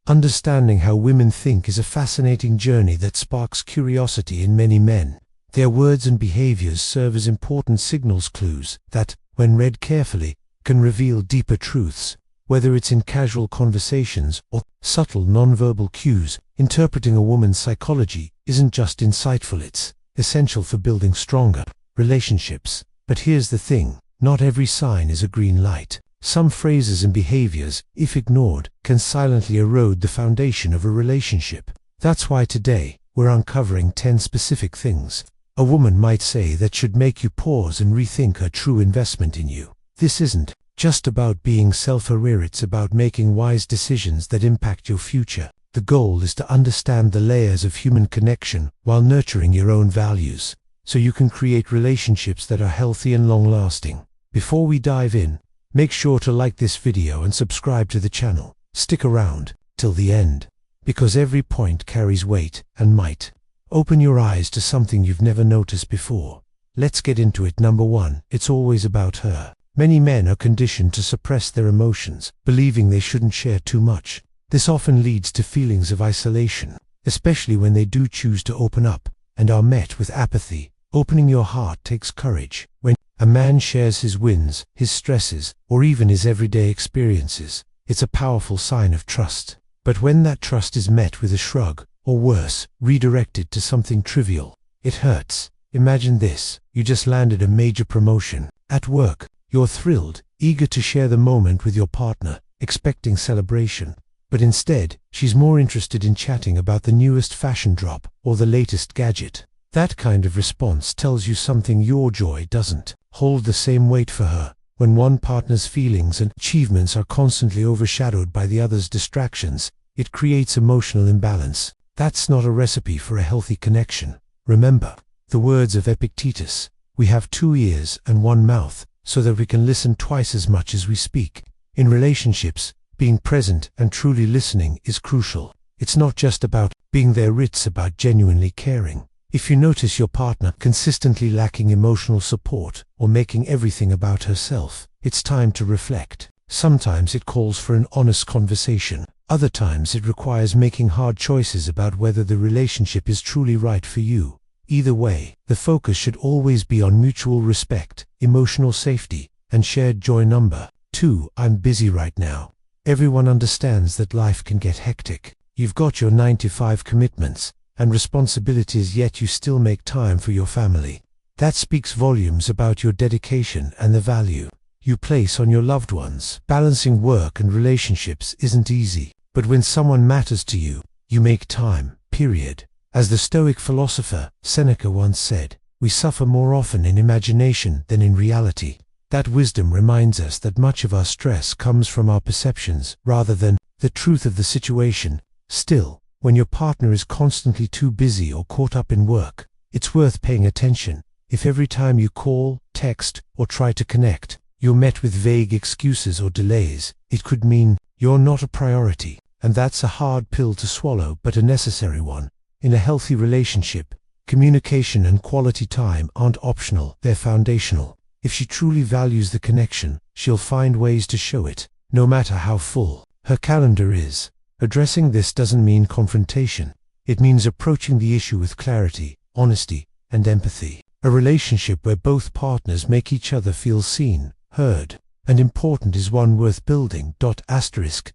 Understanding how women think is a fascinating journey that sparks curiosity in many men. Their words and behaviors serve as important signals clues that, when read carefully, can reveal deeper truths. Whether it's in casual conversations or subtle nonverbal cues, interpreting a woman's psychology isn't just insightful, it's essential for building stronger relationships. But here's the thing, not every sign is a green light. Some phrases and behaviors, if ignored, can silently erode the foundation of a relationship. That's why today, we're uncovering 10 specific things a woman might say that should make you pause and rethink her true investment in you. This isn't just about being self-aware, it's about making wise decisions that impact your future. The goal is to understand the layers of human connection while nurturing your own values, so you can create relationships that are healthy and long-lasting. Before we dive in, make sure to like this video and subscribe to the channel. Stick around till the end, because every point carries weight and might open your eyes to something you've never noticed before. Let's get into it. Number 1, it's always about her. Many men are conditioned to suppress their emotions, believing they shouldn't share too much. This often leads to feelings of isolation, especially when they do choose to open up and are met with apathy. Opening your heart takes courage. When a man shares his wins, his stresses, or even his everyday experiences, it's a powerful sign of trust. But when that trust is met with a shrug, or worse, redirected to something trivial, it hurts. Imagine this, you just landed a major promotion. At work, you're thrilled, eager to share the moment with your partner, expecting celebration. But instead, she's more interested in chatting about the newest fashion drop or the latest gadget. That kind of response tells you something. Your joy doesn't hold the same weight for her. When one partner's feelings and achievements are constantly overshadowed by the other's distractions, it creates emotional imbalance. That's not a recipe for a healthy connection. Remember the words of Epictetus, "We have 2 ears and 1 mouth, so that we can listen twice as much as we speak." In relationships, being present and truly listening is crucial. It's not just about being there, it's about genuinely caring. If you notice your partner consistently lacking emotional support or making everything about herself, it's time to reflect. Sometimes it calls for an honest conversation. Other times it requires making hard choices about whether the relationship is truly right for you. Either way, the focus should always be on mutual respect, emotional safety, and shared joy. Number 2, I'm busy right now. Everyone understands that life can get hectic. You've got your 9-to-5 commitments and responsibilities, yet you still make time for your family. That speaks volumes about your dedication and the value you place on your loved ones. Balancing work and relationships isn't easy, but when someone matters to you, you make time, period. As the Stoic philosopher Seneca once said, we suffer more often in imagination than in reality. That wisdom reminds us that much of our stress comes from our perceptions rather than the truth of the situation. Still, when your partner is constantly too busy or caught up in work, it's worth paying attention. If every time you call, text, or try to connect, you're met with vague excuses or delays, it could mean you're not a priority. And that's a hard pill to swallow, but a necessary one. In a healthy relationship, communication and quality time aren't optional, they're foundational. If she truly values the connection, she'll find ways to show it, no matter how full her calendar is. Addressing this doesn't mean confrontation. It means approaching the issue with clarity, honesty, and empathy. A relationship where both partners make each other feel seen, heard, and important is one worth building.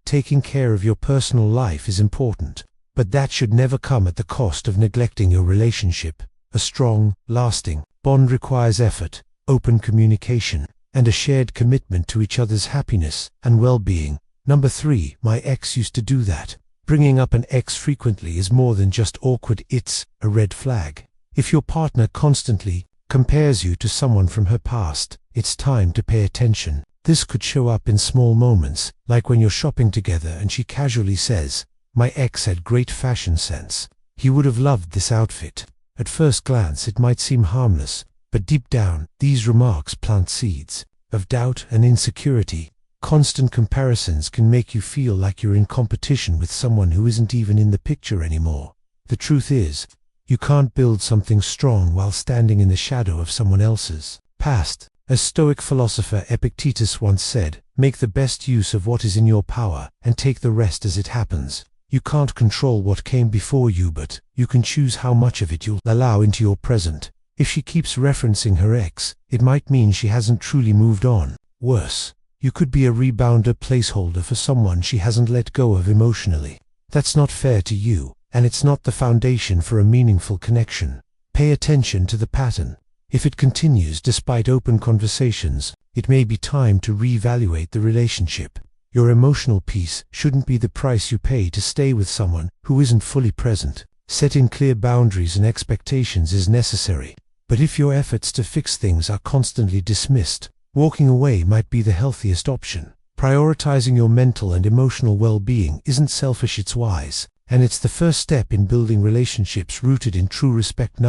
Taking care of your personal life is important, but that should never come at the cost of neglecting your relationship. A strong, lasting bond requires effort, open communication, and a shared commitment to each other's happiness and well-being. Number 3, my ex used to do that. Bringing up an ex frequently is more than just awkward, it's a red flag. If your partner constantly compares you to someone from her past, it's time to pay attention. This could show up in small moments, like when you're shopping together and she casually says, "My ex had great fashion sense. He would have loved this outfit." At first glance it might seem harmless, but deep down, these remarks plant seeds of doubt and insecurity. Constant comparisons can make you feel like you're in competition with someone who isn't even in the picture anymore. The truth is, you can't build something strong while standing in the shadow of someone else's past. As Stoic philosopher Epictetus once said, "Make the best use of what is in your power, and take the rest as it happens." You can't control what came before you, but you can choose how much of it you'll allow into your present. If she keeps referencing her ex, it might mean she hasn't truly moved on. Worse, you could be a rebounder placeholder for someone she hasn't let go of emotionally. That's not fair to you, and it's not the foundation for a meaningful connection. Pay attention to the pattern. If it continues despite open conversations, it may be time to reevaluate the relationship. Your emotional peace shouldn't be the price you pay to stay with someone who isn't fully present. Setting clear boundaries and expectations is necessary, but if your efforts to fix things are constantly dismissed, walking away might be the healthiest option. Prioritizing your mental and emotional well-being isn't selfish, it's wise, and it's the first step in building relationships rooted in true respect.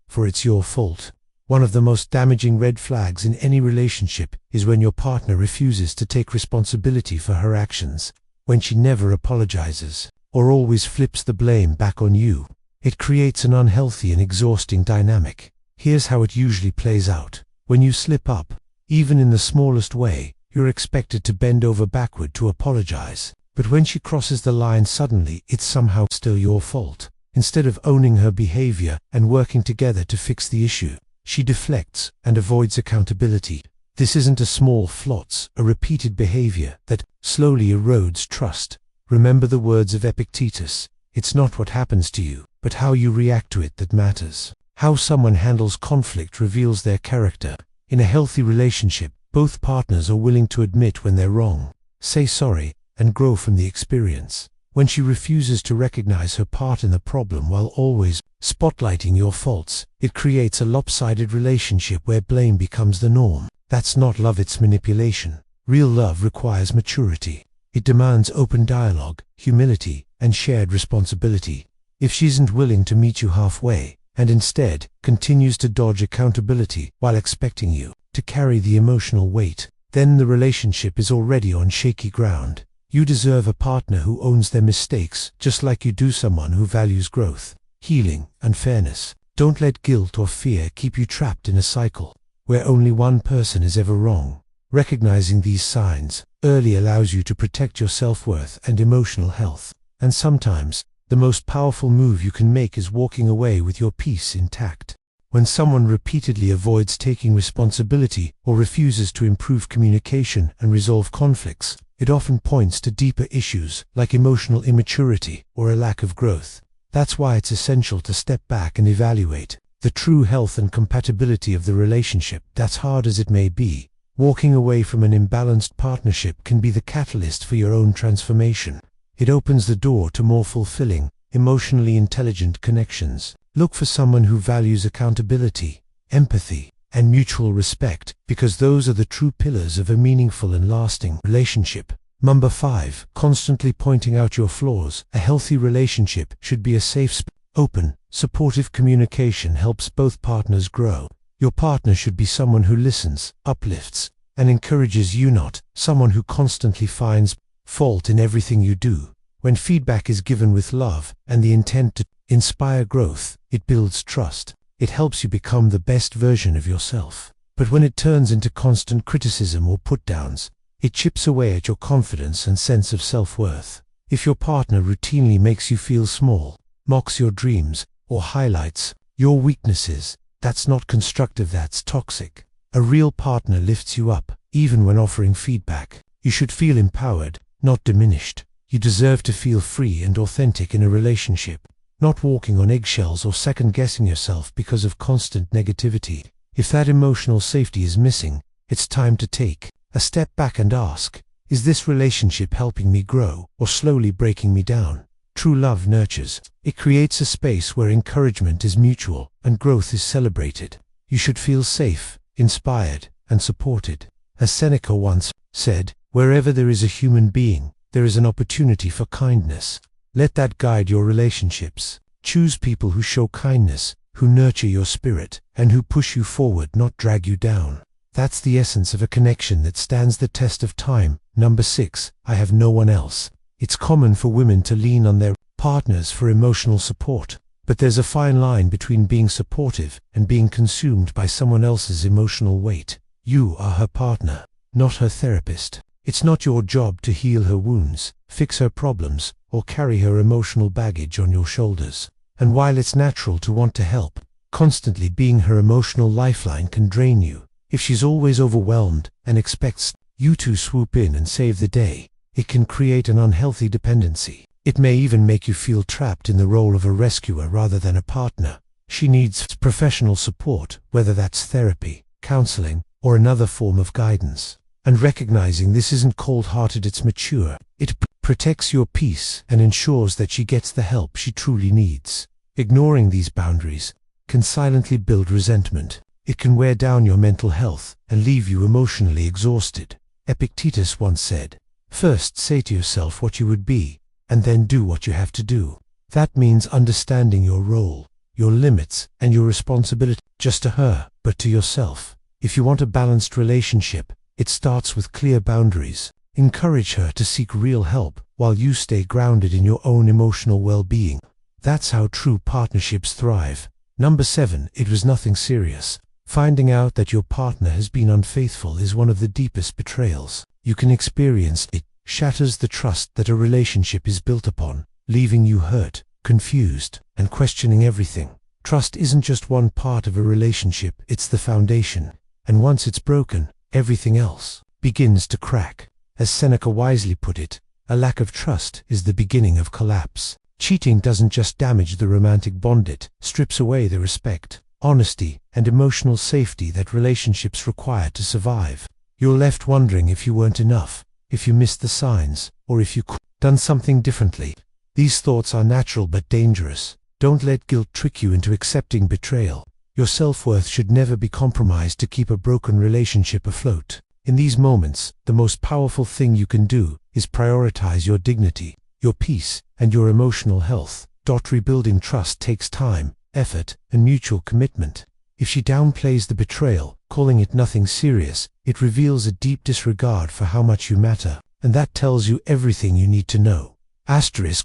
For it's your fault. One of the most damaging red flags in any relationship is when your partner refuses to take responsibility for her actions, when she never apologizes, or always flips the blame back on you. It creates an unhealthy and exhausting dynamic. Here's how it usually plays out. When you slip up, even in the smallest way, you're expected to bend over backward to apologize. But when she crosses the line suddenly, it's somehow still your fault. Instead of owning her behavior and working together to fix the issue, she deflects and avoids accountability. This isn't a small flots, a repeated behavior that slowly erodes trust. Remember the words of Epictetus: it's not what happens to you, but how you react to it that matters. How someone handles conflict reveals their character. In a healthy relationship, both partners are willing to admit when they're wrong, say sorry, and grow from the experience. When she refuses to recognize her part in the problem while always spotlighting your faults, it creates a lopsided relationship where blame becomes the norm. That's not love, it's manipulation. Real love requires maturity. It demands open dialogue, humility, and shared responsibility. If she isn't willing to meet you halfway, and instead continues to dodge accountability while expecting you to carry the emotional weight, then the relationship is already on shaky ground. You deserve a partner who owns their mistakes, just like you do someone who values growth, healing, and fairness. Don't let guilt or fear keep you trapped in a cycle where only one person is ever wrong. Recognizing these signs early allows you to protect your self-worth and emotional health. And sometimes, the most powerful move you can make is walking away with your peace intact. When someone repeatedly avoids taking responsibility or refuses to improve communication and resolve conflicts, it often points to deeper issues like emotional immaturity or a lack of growth. That's why it's essential to step back and evaluate the true health and compatibility of the relationship. That's hard as it may be. Walking away from an imbalanced partnership can be the catalyst for your own transformation. It opens the door to more fulfilling, emotionally intelligent connections. Look for someone who values accountability, empathy, and mutual respect, because those are the true pillars of a meaningful and lasting relationship. 5. Constantly pointing out your flaws. A healthy relationship should be a safe, open, supportive communication helps both partners grow. Your partner should be someone who listens, uplifts, and encourages you, not someone who constantly finds fault in everything you do. When feedback is given with love and the intent to inspire growth, it builds trust. It helps you become the best version of yourself. But when it turns into constant criticism or put-downs, it chips away at your confidence and sense of self-worth. If your partner routinely makes you feel small, mocks your dreams, or highlights your weaknesses, that's not constructive, that's toxic. A real partner lifts you up, even when offering feedback. You should feel empowered, not diminished. You deserve to feel free and authentic in a relationship, not walking on eggshells or second-guessing yourself because of constant negativity. If that emotional safety is missing, it's time to take a step back and ask, is this relationship helping me grow or slowly breaking me down? True love nurtures. It creates a space where encouragement is mutual and growth is celebrated. You should feel safe, inspired, and supported. As Seneca once said, wherever there is a human being, there is an opportunity for kindness. Let that guide your relationships. Choose people who show kindness, who nurture your spirit, and who push you forward, not drag you down. That's the essence of a connection that stands the test of time. 6. I have no one else. It's common for women to lean on their partners for emotional support, but there's a fine line between being supportive and being consumed by someone else's emotional weight. You are her partner, not her therapist. It's not your job to heal her wounds, fix her problems, or carry her emotional baggage on your shoulders. And while it's natural to want to help, constantly being her emotional lifeline can drain you. If she's always overwhelmed and expects you to swoop in and save the day, it can create an unhealthy dependency. It may even make you feel trapped in the role of a rescuer rather than a partner. She needs professional support, whether that's therapy, counseling, or another form of guidance. And recognizing this isn't cold-hearted, it's mature. It protects your peace and ensures that she gets the help she truly needs. Ignoring these boundaries can silently build resentment. It can wear down your mental health and leave you emotionally exhausted. Epictetus once said, "First say to yourself what you would be, and then do what you have to do." That means understanding your role, your limits, and your responsibility, just to her, but to yourself. If you want a balanced relationship, it starts with clear boundaries. Encourage her to seek real help while you stay grounded in your own emotional well-being. That's how true partnerships thrive. Number 7, it was nothing serious. Finding out that your partner has been unfaithful is one of the deepest betrayals you can experience. It shatters the trust that a relationship is built upon, leaving you hurt, confused, and questioning everything. Trust isn't just one part of a relationship, it's the foundation. And once it's broken, everything else begins to crack. As Seneca wisely put it, a lack of trust is the beginning of collapse. Cheating doesn't just damage the romantic bond, it strips away the respect, honesty, and emotional safety that relationships require to survive. You're left wondering if you weren't enough, if you missed the signs, or if you could have done something differently. These thoughts are natural but dangerous. Don't let guilt trick you into accepting betrayal. Your self-worth should never be compromised to keep a broken relationship afloat. In these moments, the most powerful thing you can do is prioritize your dignity, your peace, and your emotional health. Rebuilding trust takes time, effort, and mutual commitment. If she downplays the betrayal, calling it nothing serious, it reveals a deep disregard for how much you matter, and that tells you everything you need to know.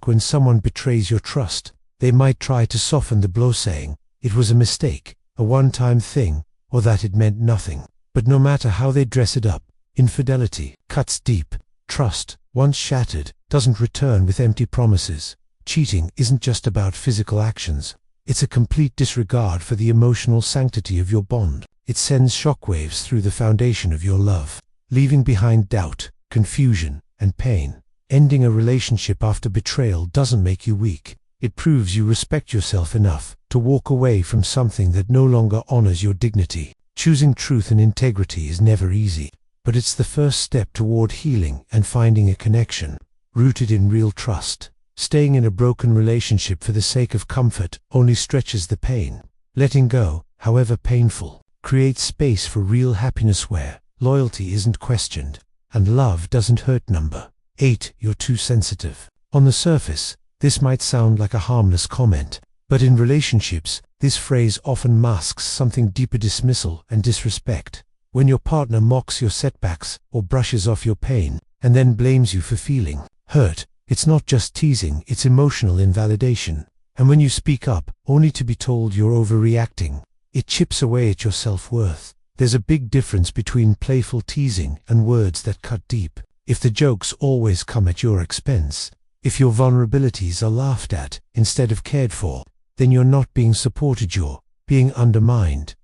When someone betrays your trust, they might try to soften the blow, saying, "It was a mistake, a one-time thing," or that it meant nothing. But no matter how they dress it up, infidelity cuts deep. Trust, once shattered, doesn't return with empty promises. Cheating isn't just about physical actions. It's a complete disregard for the emotional sanctity of your bond. It sends shockwaves through the foundation of your love, leaving behind doubt, confusion, and pain. Ending a relationship after betrayal doesn't make you weak. It proves you respect yourself enough to walk away from something that no longer honors your dignity. Choosing truth and integrity is never easy, but it's the first step toward healing and finding a connection rooted in real trust. Staying in a broken relationship for the sake of comfort only stretches the pain. Letting go, however painful, creates space for real happiness where loyalty isn't questioned and love doesn't hurt. Number 8, you're too sensitive. On the surface, this might sound like a harmless comment, but in relationships, this phrase often masks something deeper: dismissal and disrespect. When your partner mocks your setbacks or brushes off your pain and then blames you for feeling hurt, it's not just teasing, it's emotional invalidation. And when you speak up, only to be told you're overreacting, it chips away at your self-worth. There's a big difference between playful teasing and words that cut deep. If the jokes always come at your expense, if your vulnerabilities are laughed at instead of cared for, then you're not being supported, you're being undermined.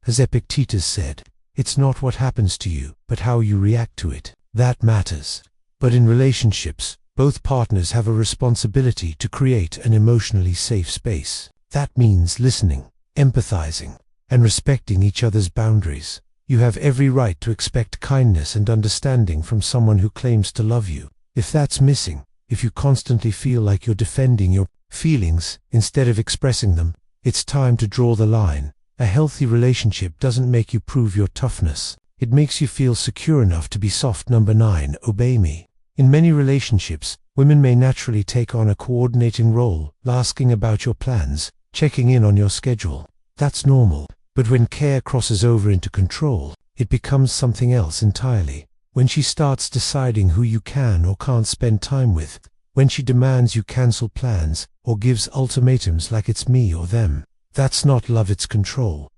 As Epictetus said, it's not what happens to you, but how you react to it that matters. But in relationships, both partners have a responsibility to create an emotionally safe space. That means listening, empathizing, and respecting each other's boundaries. You have every right to expect kindness and understanding from someone who claims to love you. If that's missing, if you constantly feel like you're defending your feelings instead of expressing them, it's time to draw the line. A healthy relationship doesn't make you prove your toughness. It makes you feel secure enough to be soft. Number 9, obey me. In many relationships, women may naturally take on a coordinating role, asking about your plans, checking in on your schedule. That's normal. But when care crosses over into control, it becomes something else entirely. When she starts deciding who you can or can't spend time with, when she demands you cancel plans or gives ultimatums like it's me or them, that's not love, it's control.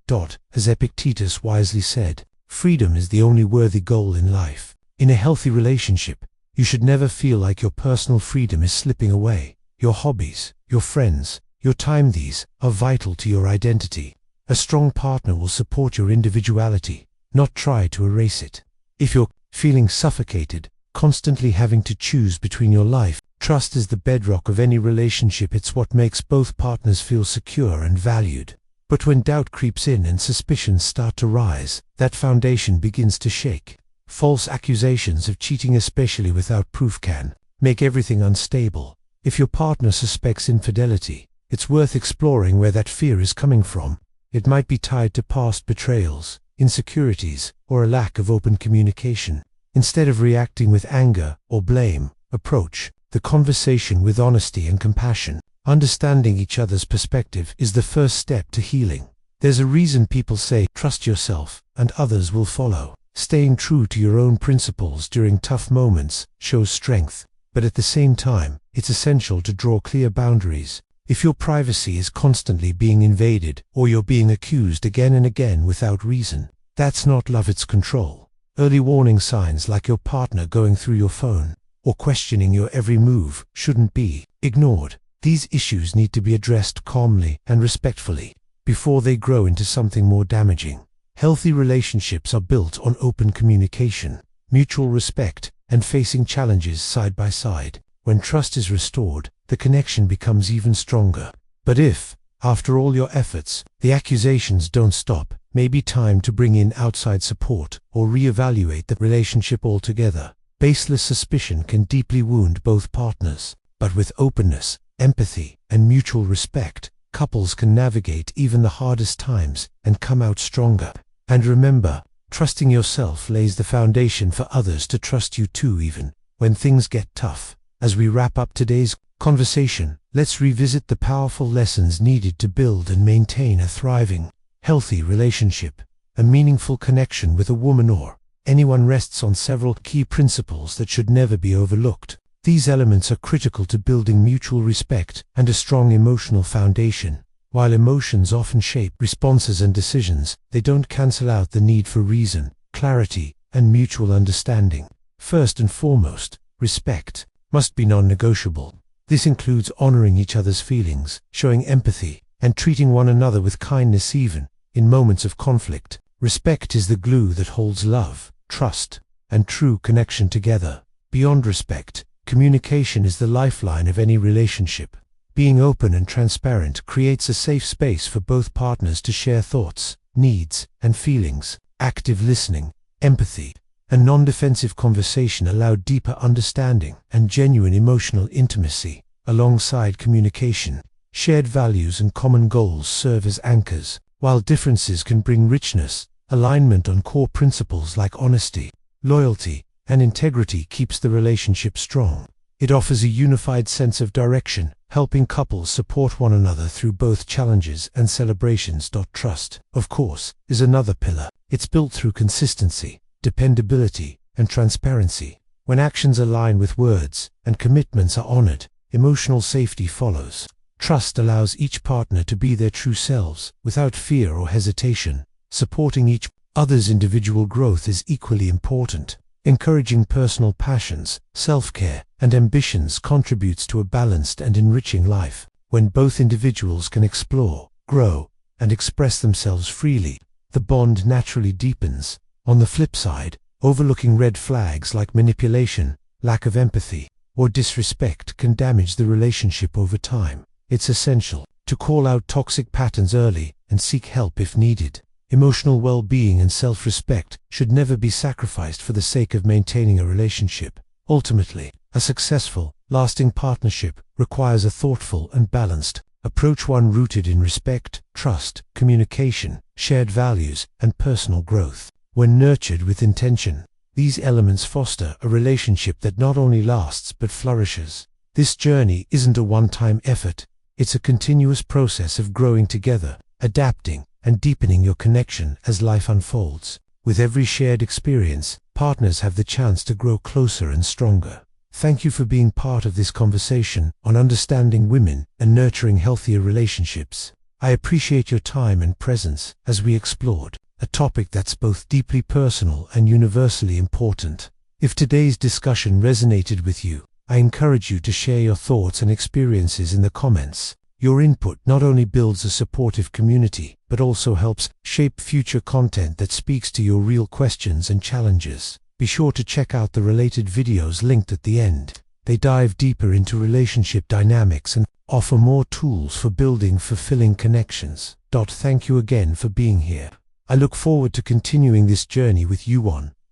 As Epictetus wisely said, freedom is the only worthy goal in life. In a healthy relationship, you should never feel like your personal freedom is slipping away. Your hobbies, your friends, your time, these are vital to your identity. A strong partner will support your individuality, not try to erase it. If you're feeling suffocated, constantly having to choose between your life, trust is the bedrock of any relationship. It's what makes both partners feel secure and valued. But when doubt creeps in and suspicions start to rise, that foundation begins to shake. False accusations of cheating, especially without proof, can make everything unstable. If your partner suspects infidelity, it's worth exploring where that fear is coming from. It might be tied to past betrayals, insecurities, or a lack of open communication. Instead of reacting with anger or blame, approach the conversation with honesty and compassion. Understanding each other's perspective is the first step to healing. There's a reason people say, trust yourself, and others will follow. Staying true to your own principles during tough moments shows strength, but at the same time, it's essential to draw clear boundaries. If your privacy is constantly being invaded, or you're being accused again and again without reason, that's not love, it's control. Early warning signs like your partner going through your phone, or questioning your every move, shouldn't be ignored. These issues need to be addressed calmly and respectfully before they grow into something more damaging. Healthy relationships are built on open communication, mutual respect, and facing challenges side by side. When trust is restored, the connection becomes even stronger. But if, after all your efforts, the accusations don't stop, maybe time to bring in outside support or reevaluate the relationship altogether. Baseless suspicion can deeply wound both partners, but with openness, empathy, and mutual respect, couples can navigate even the hardest times and come out stronger. And remember, trusting yourself lays the foundation for others to trust you too, even when things get tough. As we wrap up today's conversation, let's revisit the powerful lessons needed to build and maintain a thriving, healthy relationship. A meaningful connection with a woman or anyone rests on several key principles that should never be overlooked. These elements are critical to building mutual respect and a strong emotional foundation. While emotions often shape responses and decisions, they don't cancel out the need for reason, clarity, and mutual understanding. First and foremost, respect must be non-negotiable. This includes honoring each other's feelings, showing empathy, and treating one another with kindness even in moments of conflict. Respect is the glue that holds love, trust, and true connection together. Beyond respect, communication is the lifeline of any relationship. Being open and transparent creates a safe space for both partners to share thoughts, needs, and feelings. Active listening, empathy, and non-defensive conversation allow deeper understanding and genuine emotional intimacy. Alongside communication, shared values and common goals serve as anchors. While differences can bring richness, alignment on core principles like honesty, loyalty, and integrity keeps the relationship strong. It offers a unified sense of direction, helping couples support one another through both challenges and celebrations. Trust, of course, is another pillar. It's built through consistency, dependability, and transparency. When actions align with words and commitments are honored, emotional safety follows. Trust allows each partner to be their true selves without fear or hesitation. Supporting each other's individual growth is equally important. Encouraging personal passions, self-care, and ambitions contributes to a balanced and enriching life. When both individuals can explore, grow, and express themselves freely, the bond naturally deepens. On the flip side, overlooking red flags like manipulation, lack of empathy, or disrespect can damage the relationship over time. It's essential to call out toxic patterns early and seek help if needed. Emotional well-being and self-respect should never be sacrificed for the sake of maintaining a relationship. Ultimately, a successful, lasting partnership requires a thoughtful and balanced approach, one rooted in respect, trust, communication, shared values, and personal growth. When nurtured with intention, these elements foster a relationship that not only lasts but flourishes. This journey isn't a one-time effort. It's a continuous process of growing together, adapting, and deepening your connection as life unfolds. With every shared experience, partners have the chance to grow closer and stronger. Thank you for being part of this conversation on understanding women and nurturing healthier relationships. I appreciate your time and presence as we explored a topic that's both deeply personal and universally important. If today's discussion resonated with you, I encourage you to share your thoughts and experiences in the comments. Your input not only builds a supportive community, but also helps shape future content that speaks to your real questions and challenges. Be sure to check out the related videos linked at the end. They dive deeper into relationship dynamics and offer more tools for building fulfilling connections. Thank you again for being here. I look forward to continuing this journey with you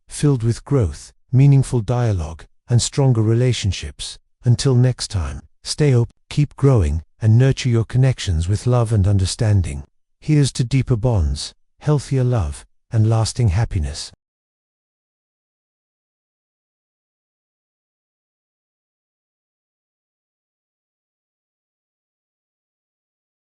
filled with growth, meaningful dialogue, and stronger relationships. Until next time, stay open, keep growing, and nurture your connections with love and understanding. Here's to deeper bonds, healthier love, and lasting happiness.